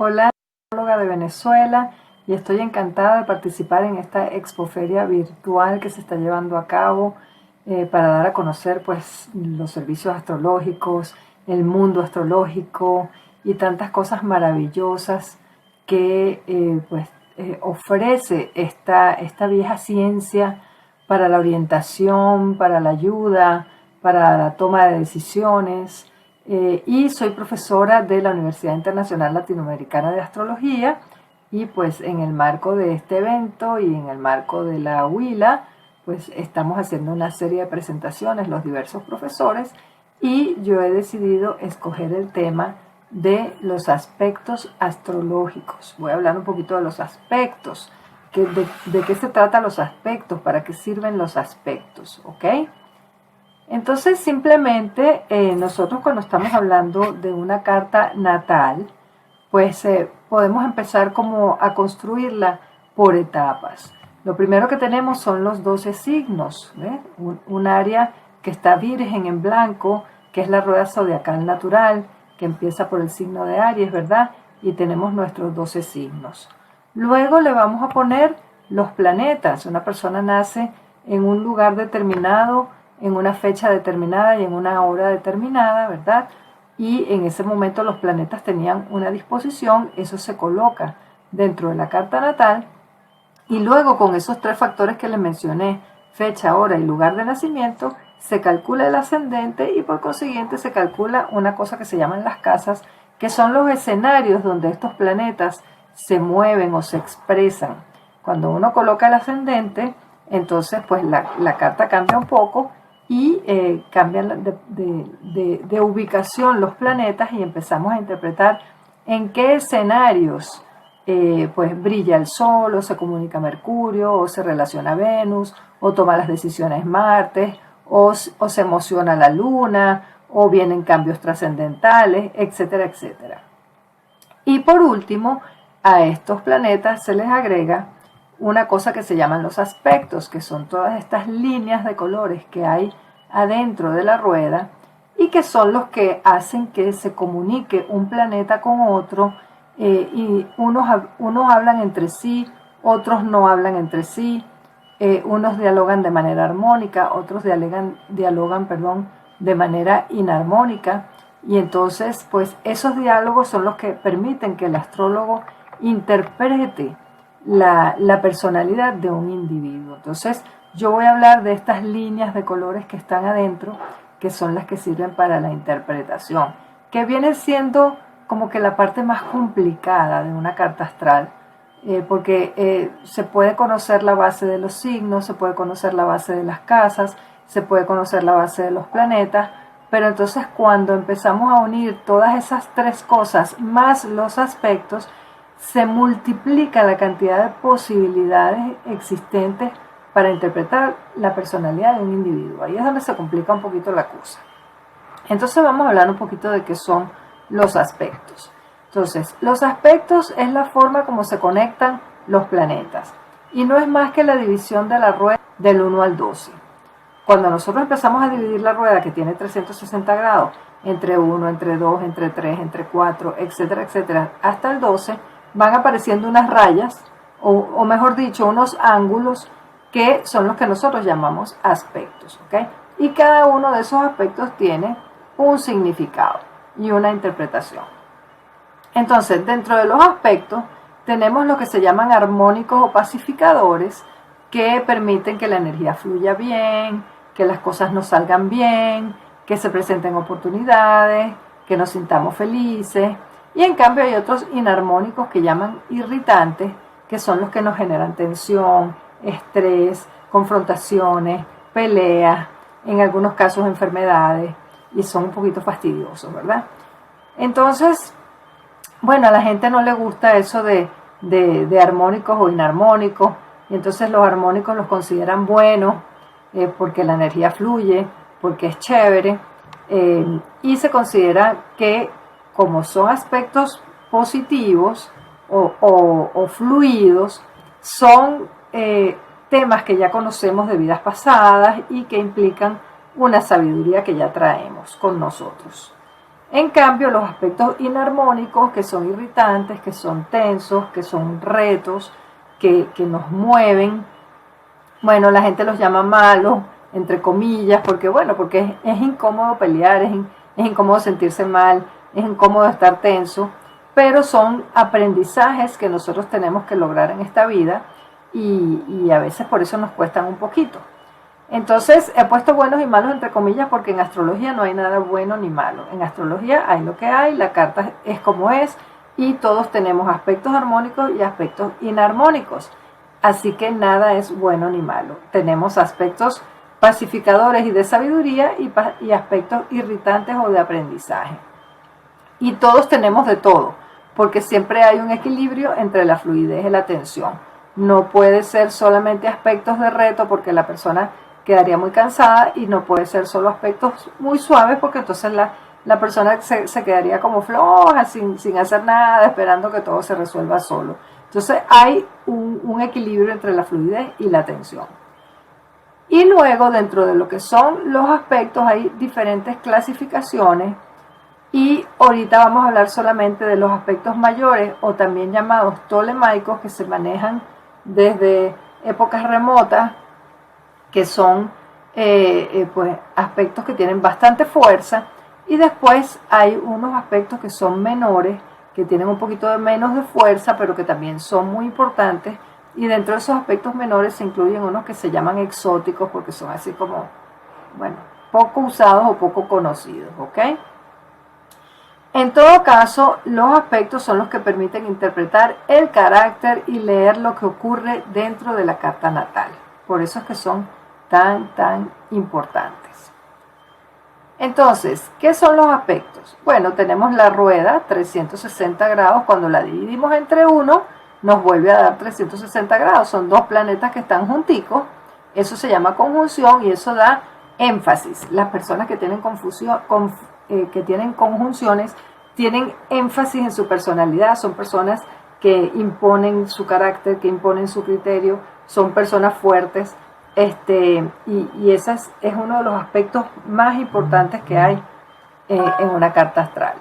Hola, psicóloga de Venezuela, y estoy encantada de participar en esta expoferia virtual que se está llevando a cabo para dar a conocer pues los servicios astrológicos, el mundo astrológico y tantas cosas maravillosas que ofrece esta vieja ciencia para la orientación, para la ayuda, para la toma de decisiones. Y soy profesora de la Universidad Internacional Latinoamericana de Astrología, y pues en el marco de este evento y en el marco de la huila pues estamos haciendo una serie de presentaciones los diversos profesores, y yo he decidido escoger el tema de los aspectos astrológicos. Voy a hablar un poquito de los aspectos, de qué se tratan los aspectos, para qué sirven los aspectos, ¿ok? Entonces simplemente nosotros cuando estamos hablando de una carta natal, pues podemos empezar como a construirla por etapas. Lo primero que tenemos son los 12 signos, ¿ves? Un área que está virgen en blanco, que es la rueda zodiacal natural, que empieza por el signo de Aries, ¿verdad? Y tenemos nuestros 12 signos. Luego le vamos a poner los planetas. Una persona nace en un lugar determinado, en una fecha determinada y en una hora determinada, ¿verdad? Y en ese momento los planetas tenían una disposición, eso se coloca dentro de la carta natal, y luego con esos tres factores que les mencioné, fecha, hora y lugar de nacimiento, se calcula el ascendente y por consiguiente se calcula una cosa que se llaman las casas, que son los escenarios donde estos planetas se mueven o se expresan. Cuando uno coloca el ascendente, entonces pues la carta cambia un poco y cambian de ubicación los planetas, y empezamos a interpretar en qué escenarios pues brilla el Sol, o se comunica Mercurio, o se relaciona Venus, o toma las decisiones Marte, o se emociona la Luna, o vienen cambios trascendentales, etcétera, etcétera. Y por último, a estos planetas se les agrega una cosa que se llaman los aspectos, que son todas estas líneas de colores que hay adentro de la rueda y que son los que hacen que se comunique un planeta con otro, y unos hablan entre sí, otros no hablan entre sí, unos dialogan de manera armónica, otros dialogan de manera inarmónica, y entonces pues esos diálogos son los que permiten que el astrólogo interprete la personalidad de un individuo. Entonces yo voy a hablar de estas líneas de colores que están adentro, que son las que sirven para la interpretación, que viene siendo como que la parte más complicada de una carta astral, porque se puede conocer la base de los signos, se puede conocer la base de las casas, se puede conocer la base de los planetas, pero entonces cuando empezamos a unir todas esas tres cosas más los aspectos, se multiplica la cantidad de posibilidades existentes para interpretar la personalidad de un individuo. Ahí es donde se complica un poquito la cosa. Entonces vamos a hablar un poquito de qué son los aspectos. Entonces, los aspectos es la forma como se conectan los planetas, y no es más que la división de la rueda del 1 al 12. Cuando nosotros empezamos a dividir la rueda, que tiene 360 grados, entre 1, entre 2, entre 3, entre 4, etcétera, etcétera, hasta el 12, van apareciendo unas rayas, o mejor dicho, unos ángulos, que son los que nosotros llamamos aspectos, ¿ok? Y cada uno de esos aspectos tiene un significado y una interpretación. Entonces, dentro de los aspectos tenemos lo que se llaman armónicos o pacificadores, que permiten que la energía fluya bien, que las cosas nos salgan bien, que se presenten oportunidades, que nos sintamos felices. Y en cambio hay otros inarmónicos que llaman irritantes, que son los que nos generan tensión, estrés, confrontaciones, peleas, en algunos casos enfermedades, y son un poquito fastidiosos, ¿verdad? Entonces, bueno, a la gente no le gusta eso de armónicos o inarmónicos, y entonces los armónicos los consideran buenos, porque la energía fluye, porque es chévere, y se considera que como son aspectos positivos o fluidos, son temas que ya conocemos de vidas pasadas y que implican una sabiduría que ya traemos con nosotros. En cambio, los aspectos inarmónicos, que son irritantes, que son tensos, que son retos, que nos mueven, bueno, la gente los llama malos, entre comillas, porque bueno, porque es incómodo pelear, es incómodo sentirse mal, es incómodo estar tenso, pero son aprendizajes que nosotros tenemos que lograr en esta vida y a veces por eso nos cuestan un poquito. Entonces he puesto buenos y malos entre comillas porque en astrología no hay nada bueno ni malo. En astrología hay lo que hay, la carta es como es y todos tenemos aspectos armónicos y aspectos inarmónicos. Así que nada es bueno ni malo. Tenemos aspectos pacificadores y de sabiduría y aspectos irritantes o de aprendizaje. Y todos tenemos de todo, porque siempre hay un equilibrio entre la fluidez y la tensión. No puede ser solamente aspectos de reto porque la persona quedaría muy cansada y no puede ser solo aspectos muy suaves porque entonces la persona se quedaría como floja, sin hacer nada, esperando que todo se resuelva solo. Entonces hay un equilibrio entre la fluidez y la tensión. Y luego dentro de lo que son los aspectos hay diferentes clasificaciones y ahorita vamos a hablar solamente de los aspectos mayores o también llamados tolemaicos que se manejan desde épocas remotas, que son pues aspectos que tienen bastante fuerza, y después hay unos aspectos que son menores, que tienen un poquito de menos de fuerza, pero que también son muy importantes, y dentro de esos aspectos menores se incluyen unos que se llaman exóticos, porque son así como, bueno, poco usados o poco conocidos, ¿ok? En todo caso, los aspectos son los que permiten interpretar el carácter y leer lo que ocurre dentro de la carta natal. Por eso es que son tan importantes. Entonces, ¿qué son los aspectos? Bueno, tenemos la rueda, 360 grados, cuando la dividimos entre 1, nos vuelve a dar 360 grados. Son dos planetas que están junticos, eso se llama conjunción y eso da énfasis. Las personas que tienen que tienen conjunciones tienen énfasis en su personalidad, son personas que imponen su carácter, que imponen su criterio, son personas fuertes, y ese es uno de los aspectos más importantes que hay en una carta astral.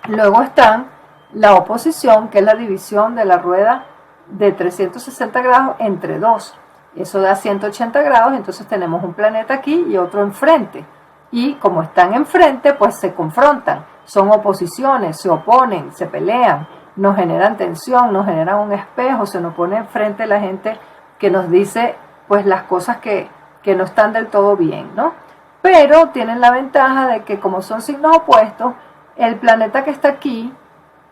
Luego están la oposición, que es la división de la rueda de 360 grados entre dos. Eso da 180 grados, entonces tenemos un planeta aquí y otro enfrente. Y como están enfrente, pues se confrontan, son oposiciones, se oponen, se pelean, nos generan tensión, nos generan un espejo, se nos pone enfrente la gente que nos dice pues las cosas que no están del todo bien, ¿no? Pero tienen la ventaja de que como son signos opuestos, el planeta que está aquí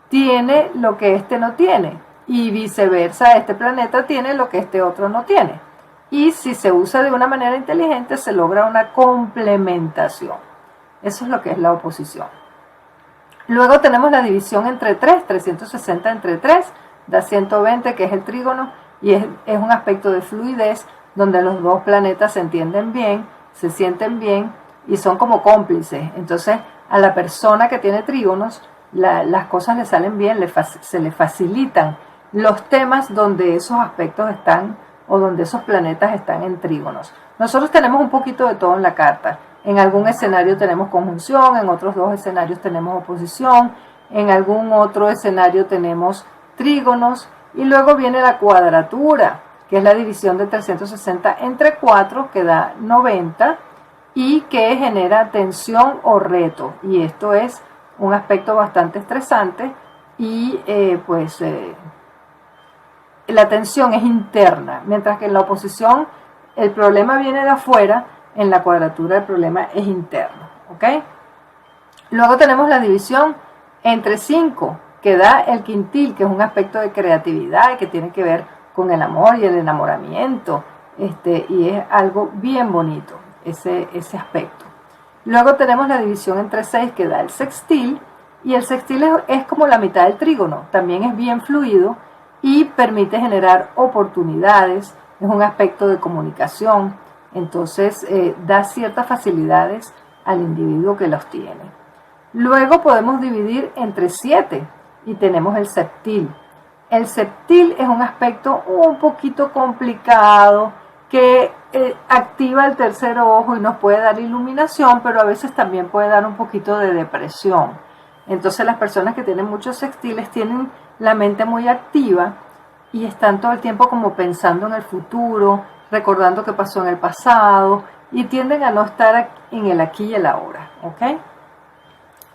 tiene lo que este no tiene y viceversa, este planeta tiene lo que este otro no tiene. Y si se usa de una manera inteligente, se logra una complementación. Eso es lo que es la oposición. Luego tenemos la división entre 3, 360 entre 3, da 120, que es el trígono, y es un aspecto de fluidez, donde los dos planetas se entienden bien, se sienten bien y son como cómplices. Entonces, a la persona que tiene trígonos, las cosas le salen bien, se le facilitan los temas donde esos aspectos están o donde esos planetas están en trígonos. Nosotros tenemos un poquito de todo en la carta. En algún escenario tenemos conjunción, en otros dos escenarios tenemos oposición, en algún otro escenario tenemos trígonos, y luego viene la cuadratura, que es la división de 360 entre 4, que da 90, y que genera tensión o reto. Y esto es un aspecto bastante estresante y la tensión es interna, mientras que en la oposición el problema viene de afuera, en la cuadratura el problema es interno, ¿ok? Luego tenemos la división entre 5, que da el quintil, que es un aspecto de creatividad y que tiene que ver con el amor y el enamoramiento, y es algo bien bonito ese aspecto. Luego tenemos la división entre 6, que da el sextil, y el sextil es como la mitad del trígono, también es bien fluido y permite generar oportunidades, es un aspecto de comunicación, entonces da ciertas facilidades al individuo que los tiene. Luego podemos dividir entre 7 y tenemos el septil. El septil es un aspecto un poquito complicado que activa el tercer ojo y nos puede dar iluminación, pero a veces también puede dar un poquito de depresión. Entonces las personas que tienen muchos sextiles tienen la mente muy activa y están todo el tiempo como pensando en el futuro, recordando qué pasó en el pasado y tienden a no estar en el aquí y el ahora, ¿ok?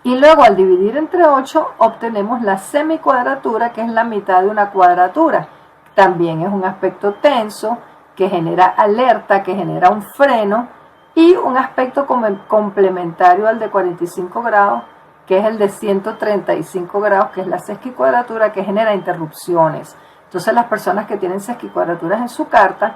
Y luego al dividir entre 8 obtenemos la semicuadratura, que es la mitad de una cuadratura. También es un aspecto tenso, que genera alerta, que genera un freno, y un aspecto complementario al de 45 grados, que es el de 135 grados, que es la sesquicuadratura, que genera interrupciones. Entonces las personas que tienen sesquicuadraturas en su carta,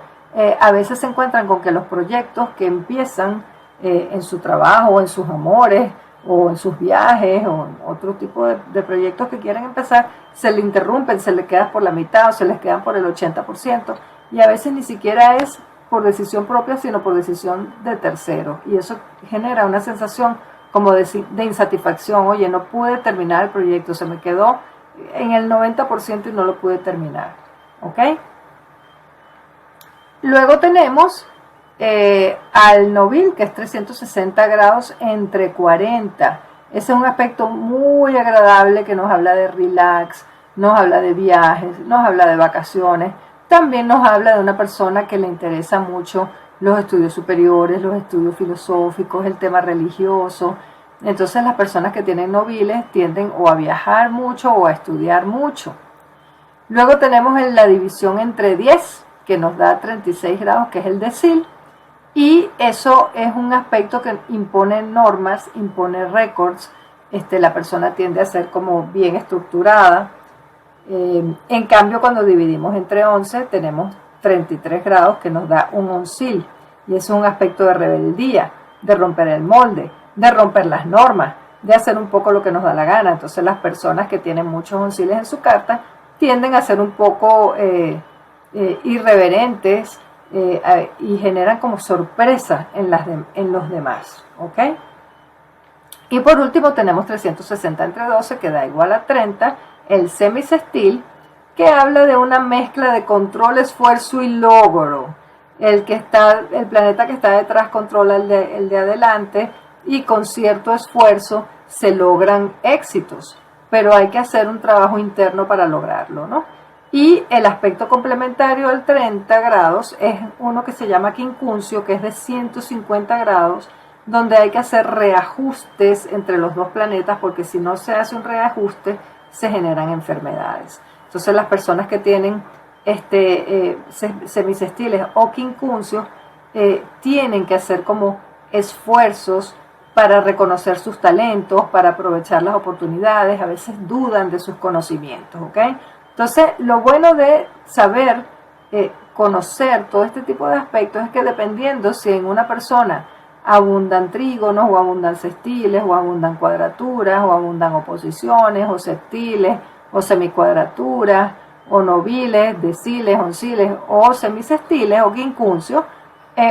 a veces se encuentran con que los proyectos que empiezan en su trabajo, en sus amores, o en sus viajes, o en otro tipo de proyectos que quieren empezar, se le interrumpen, se les quedan por la mitad, o se les quedan por el 80%, y a veces ni siquiera es por decisión propia, sino por decisión de terceros, y eso genera una sensación como de insatisfacción. Oye, no pude terminar el proyecto, se me quedó en el 90% y no lo pude terminar, ¿ok? Luego tenemos al novil, que es 360 grados entre 40. Ese es un aspecto muy agradable que nos habla de relax, nos habla de viajes, nos habla de vacaciones. También nos habla de una persona que le interesa mucho los estudios superiores, los estudios filosóficos, el tema religioso. Entonces las personas que tienen noviles tienden o a viajar mucho o a estudiar mucho. Luego tenemos la división entre 10, que nos da 36 grados, que es el decil. Y eso es un aspecto que impone normas, impone récords. La persona tiende a ser como bien estructurada. En cambio, cuando dividimos entre 11, tenemos 33 grados, que nos da un oncil. Y eso es un aspecto de rebeldía, de romper el molde, de romper las normas, de hacer un poco lo que nos da la gana. Entonces las personas que tienen muchos onciles en su carta tienden a ser un poco irreverentes, y generan como sorpresa en los demás, ¿ok? Y por último tenemos 360 entre 12, que da igual a 30, el semisextil, que habla de una mezcla de control, esfuerzo y logro. El planeta que está detrás controla el de adelante, y con cierto esfuerzo se logran éxitos, pero hay que hacer un trabajo interno para lograrlo, ¿no? Y el aspecto complementario del 30 grados es uno que se llama quincuncio, que es de 150 grados, donde hay que hacer reajustes entre los dos planetas, porque si no se hace un reajuste, se generan enfermedades. Entonces las personas que tienen semisextiles o quincuncios tienen que hacer como esfuerzos para reconocer sus talentos, para aprovechar las oportunidades, a veces dudan de sus conocimientos, ¿ok? Entonces, lo bueno de saber, conocer todo este tipo de aspectos es que dependiendo si en una persona abundan trígonos o abundan sextiles o abundan cuadraturas o abundan oposiciones o septiles o semicuadraturas o noviles, deciles, onciles o semisextiles o quincuncios,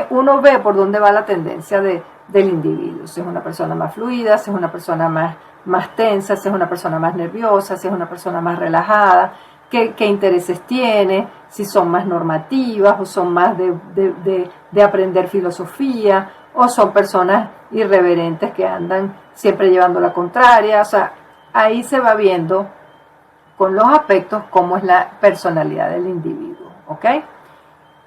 uno ve por dónde va la tendencia del individuo. Si es una persona más fluida, si es una persona más tensa, si es una persona más nerviosa, si es una persona más relajada, qué intereses tiene, si son más normativas o son más de aprender filosofía, o son personas irreverentes que andan siempre llevando la contraria. O sea, ahí se va viendo con los aspectos cómo es la personalidad del individuo, ¿ok?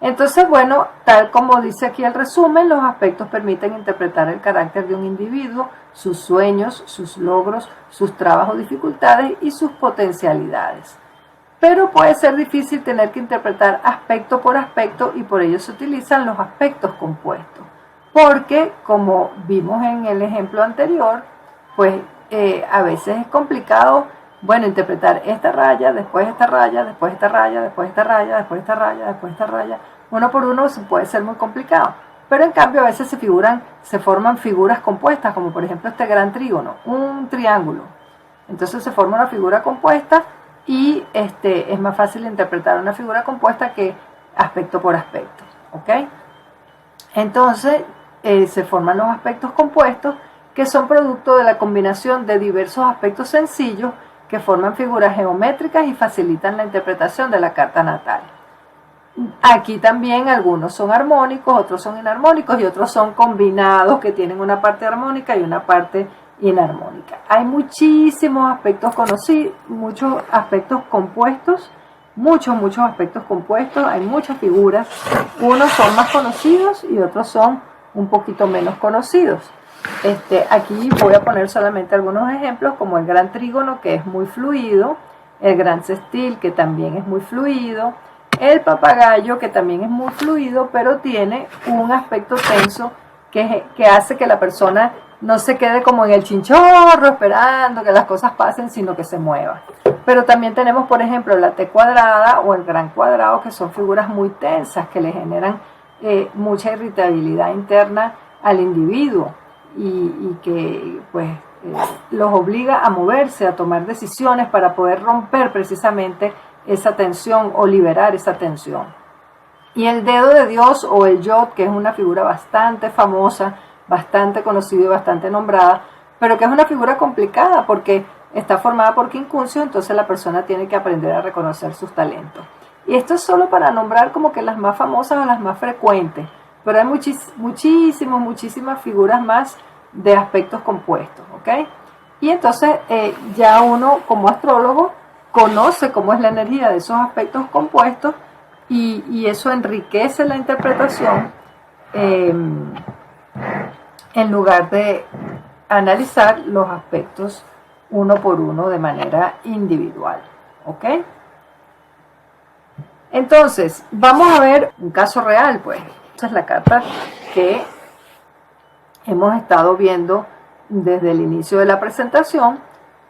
Entonces, bueno, tal como dice aquí el resumen, los aspectos permiten interpretar el carácter de un individuo, sus sueños, sus logros, sus trabajos, dificultades y sus potencialidades. Pero puede ser difícil tener que interpretar aspecto por aspecto, y por ello se utilizan los aspectos compuestos. Porque, como vimos en el ejemplo anterior, pues a veces es complicado, bueno, interpretar esta raya, después esta raya, después esta raya, después esta raya, después esta raya, después esta raya. Uno por uno puede ser muy complicado. Pero en cambio a veces se forman figuras compuestas, como por ejemplo este gran trígono, un triángulo. Entonces se forma una figura compuesta, y es más fácil interpretar una figura compuesta que aspecto por aspecto, ¿ok? Entonces se forman los aspectos compuestos, que son producto de la combinación de diversos aspectos sencillos que forman figuras geométricas y facilitan la interpretación de la carta natal. Aquí también algunos son armónicos, otros son inarmónicos y otros son combinados que tienen una parte armónica y una parte inarmónica. Hay muchísimos aspectos conocidos, muchos aspectos compuestos, muchos aspectos compuestos, hay muchas figuras. Unos son más conocidos y otros son un poquito menos conocidos. Aquí voy a poner solamente algunos ejemplos, como el gran trígono, que es muy fluido, el gran sextil, que también es muy fluido, el papagayo, que también es muy fluido, pero tiene un aspecto tenso que hace que la persona no se quede como en el chinchorro esperando que las cosas pasen, sino que se mueva. Pero también tenemos, por ejemplo, la T cuadrada o el gran cuadrado, que son figuras muy tensas que le generan mucha irritabilidad interna al individuo y que pues los obliga a moverse, a tomar decisiones para poder romper precisamente esa tensión o liberar esa tensión. Y el dedo de Dios o el yod, que es una figura bastante famosa, bastante conocida y bastante nombrada, pero que es una figura complicada porque está formada por quincuncio, entonces la persona tiene que aprender a reconocer sus talentos. Y esto es solo para nombrar como que las más famosas o las más frecuentes, pero hay muchísimas figuras más de aspectos compuestos, ¿ok? Y entonces ya uno como astrólogo conoce cómo es la energía de esos aspectos compuestos y eso enriquece la interpretación en lugar de analizar los aspectos uno por uno de manera individual, ¿ok? Entonces, vamos a ver un caso real, pues. Esta es la carta que hemos estado viendo desde el inicio de la presentación.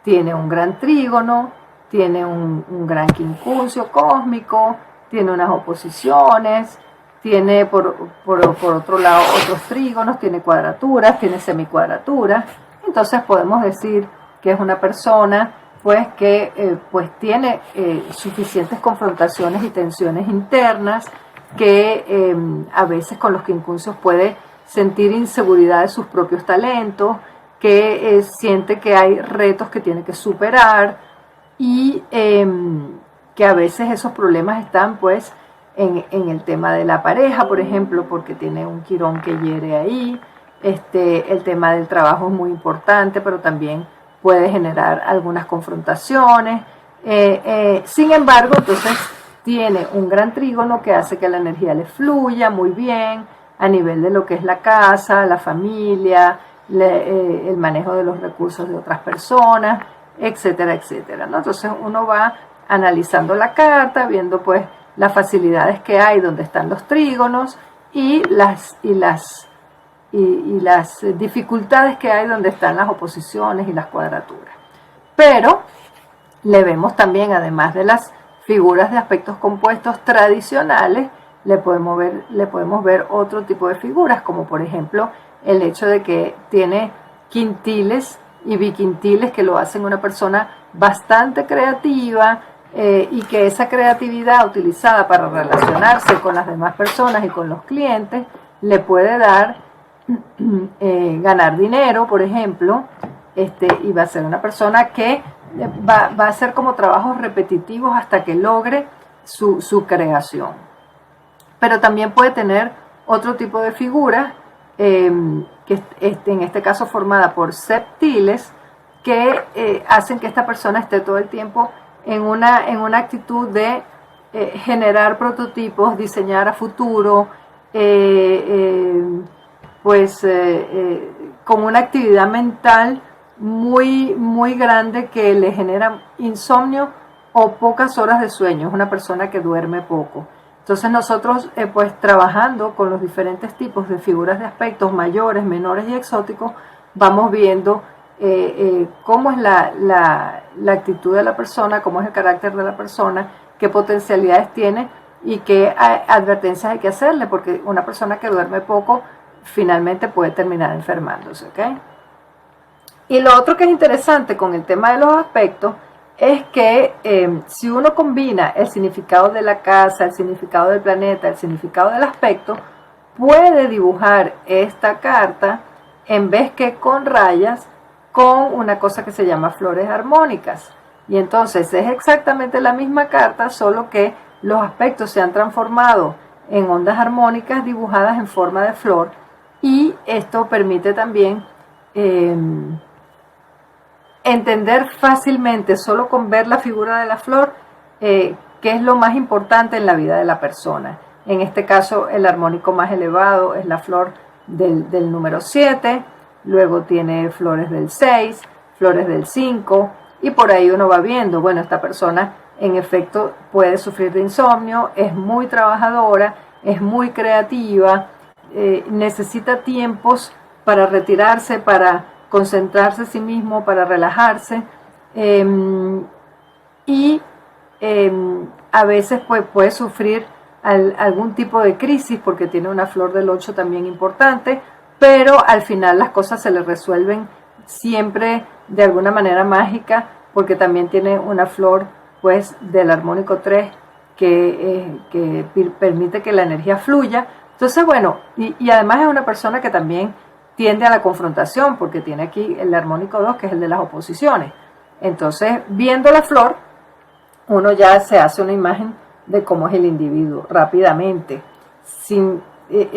Tiene un gran trígono, tiene un gran quincuncio cósmico, tiene unas oposiciones, tiene por otro lado otros trígonos, tiene cuadraturas, tiene semicuadraturas. Entonces podemos decir que es una persona pues que pues tiene suficientes confrontaciones y tensiones internas, que a veces con los quincuncios puede sentir inseguridad de sus propios talentos, que siente que hay retos que tiene que superar y que a veces esos problemas están pues en el tema de la pareja, por ejemplo, porque tiene un quirón que hiere ahí. El tema del trabajo es muy importante, pero también puede generar algunas confrontaciones. Sin embargo, entonces tiene un gran trígono que hace que la energía le fluya muy bien a nivel de lo que es la casa, la familia, el manejo de los recursos de otras personas, etcétera, etcétera, ¿no? Entonces uno va analizando la carta, viendo pues las facilidades que hay donde están los trígonos y las dificultades que hay donde están las oposiciones y las cuadraturas. Pero le vemos también, además de las figuras de aspectos compuestos tradicionales, le podemos ver otro tipo de figuras, como por ejemplo el hecho de que tiene quintiles y biquintiles que lo hacen una persona bastante creativa, y que esa creatividad utilizada para relacionarse con las demás personas y con los clientes le puede dar ganar dinero, por ejemplo, y va a ser una persona que va a hacer como trabajos repetitivos hasta que logre su creación. Pero también puede tener otro tipo de figura, que en este caso formada por septiles, que hacen que esta persona esté todo el tiempo en una actitud de generar prototipos, diseñar a futuro, con una actividad mental muy grande que le genera insomnio o pocas horas de sueño. Es una persona que duerme poco. Entonces nosotros pues trabajando con los diferentes tipos de figuras de aspectos mayores, menores y exóticos, vamos viendo cómo es la actitud de la persona, cómo es el carácter de la persona, qué potencialidades tiene y qué advertencias hay que hacerle, porque una persona que duerme poco finalmente puede terminar enfermándose, ¿ok? Y lo otro que es interesante con el tema de los aspectos es que si uno combina el significado de la casa, el significado del planeta, el significado del aspecto, puede dibujar esta carta en vez que con rayas, con una cosa que se llama flores armónicas. Y entonces es exactamente la misma carta, solo que los aspectos se han transformado en ondas armónicas dibujadas en forma de flor, y esto permite también entender fácilmente, solo con ver la figura de la flor, qué es lo más importante en la vida de la persona. En este caso, el armónico más elevado es la flor del número 7, luego tiene flores del 6, flores del 5, y por ahí uno va viendo, bueno, esta persona en efecto puede sufrir de insomnio, es muy trabajadora, es muy creativa, necesita tiempos para retirarse, para concentrarse en sí mismo, para relajarse, y a veces puede sufrir algún tipo de crisis porque tiene una flor del 8 también importante, pero al final las cosas se le resuelven siempre de alguna manera mágica, porque también tiene una flor pues del armónico 3 que permite que la energía fluya. Entonces, bueno, y además es una persona que también tiende a la confrontación, porque tiene aquí el armónico 2, que es el de las oposiciones. Entonces, viendo la flor, uno ya se hace una imagen de cómo es el individuo rápidamente,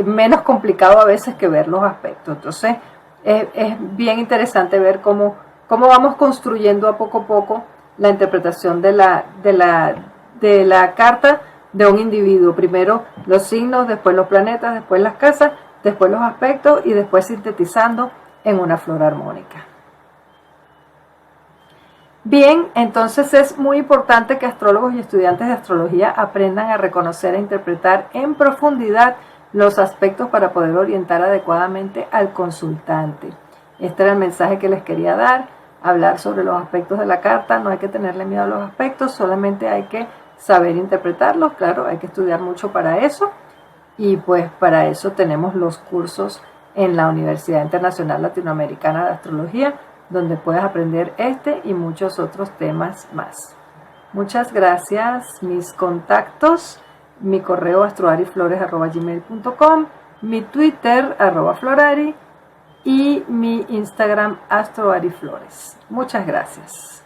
menos complicado a veces que ver los aspectos. Entonces, es bien interesante ver cómo vamos construyendo a poco la interpretación de la carta de un individuo. Primero los signos, después los planetas, después las casas, después los aspectos, y después sintetizando en una flor armónica. Bien, entonces es muy importante que astrólogos y estudiantes de astrología aprendan a reconocer e interpretar en profundidad los aspectos para poder orientar adecuadamente al consultante. Este era el mensaje que les quería dar, hablar sobre los aspectos de la carta. No hay que tenerle miedo a los aspectos, solamente hay que saber interpretarlos. Claro, hay que estudiar mucho para eso, y pues para eso tenemos los cursos en la Universidad Internacional Latinoamericana de Astrología, donde puedes aprender este y muchos otros temas más. Muchas gracias. Mis contactos: mi correo astroariflores@gmail.com, mi Twitter @florari, y mi Instagram astroariflores. Muchas gracias.